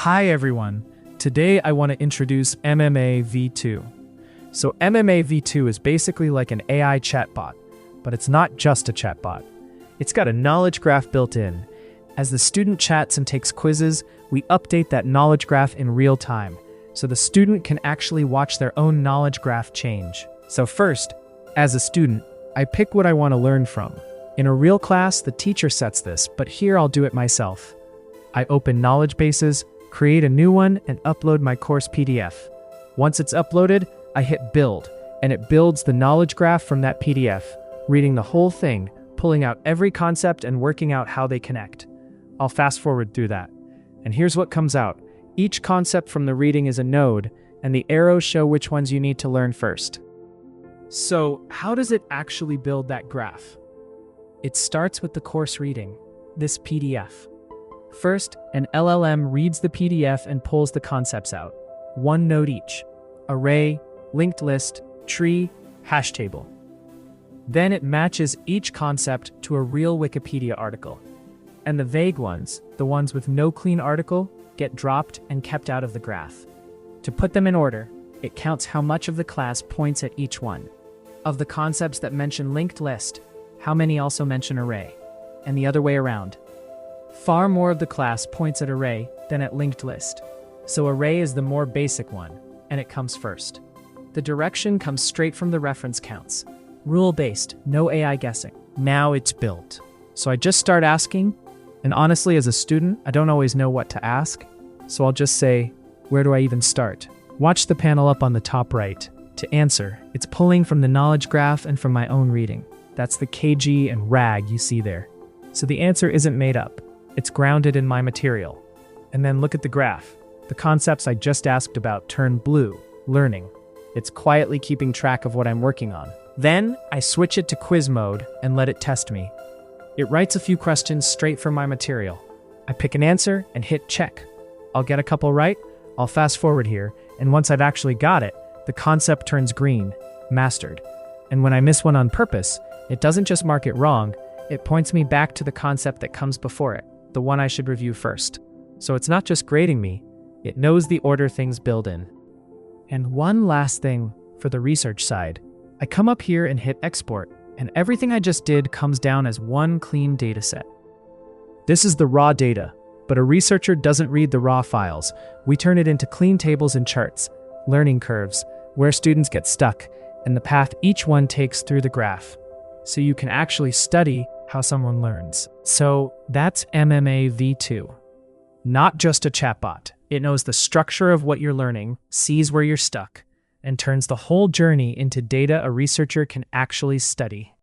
Hi everyone, today I want to introduce MMA v2. So MMA v2 is basically like an AI chatbot, but it's not just a chatbot. It's got a knowledge graph built in. As the student chats and takes quizzes, we update that knowledge graph in real time, so the student can actually watch their own knowledge graph change. So first, as a student, I pick what I want to learn from. In a real class, the teacher sets this, but here I'll do it myself. I open knowledge bases, create a new one, and upload my course PDF. Once it's uploaded, I hit build, and it builds the knowledge graph from that PDF, reading the whole thing, pulling out every concept and working out how they connect. I'll fast forward through that. And here's what comes out. Each concept from the reading is a node, and the arrows show which ones you need to learn first. So, how does it actually build that graph? It starts with the course reading, this PDF. First, an LLM reads the PDF and pulls the concepts out. One node each: array, linked list, tree, hash table. Then it matches each concept to a real Wikipedia article. And the vague ones, the ones with no clean article, get dropped and kept out of the graph. To put them in order, it counts how much of the class points at each one. Of the concepts that mention linked list, how many also mention array? And the other way around. Far more of the class points at array than at linked list. So array is the more basic one, and it comes first. The direction comes straight from the reference counts. Rule-based, no AI guessing. Now it's built. So I just start asking, and honestly, as a student, I don't always know what to ask. So I'll just say, where do I even start? Watch the panel up on the top right. To answer, it's pulling from the knowledge graph and from my own reading. That's the KG and RAG you see there. So the answer isn't made up. It's grounded in my material. And then look at the graph. The concepts I just asked about turn blue, learning. It's quietly keeping track of what I'm working on. Then I switch it to quiz mode and let it test me. It writes a few questions straight from my material. I pick an answer and hit check. I'll get a couple right, I'll fast forward here, and once I've actually got it, the concept turns green, mastered. And when I miss one on purpose, it doesn't just mark it wrong, it points me back to the concept that comes before it, the one I should review first. So it's not just grading me, it knows the order things build in. And one last thing for the research side. I come up here and hit export, and everything I just did comes down as one clean dataset. This is the raw data, but a researcher doesn't read the raw files. We turn it into clean tables and charts, learning curves, where students get stuck, and the path each one takes through the graph. So you can actually study how someone learns. So that's MMA v2. Not just a chatbot. It knows the structure of what you're learning, sees where you're stuck, and turns the whole journey into data a researcher can actually study.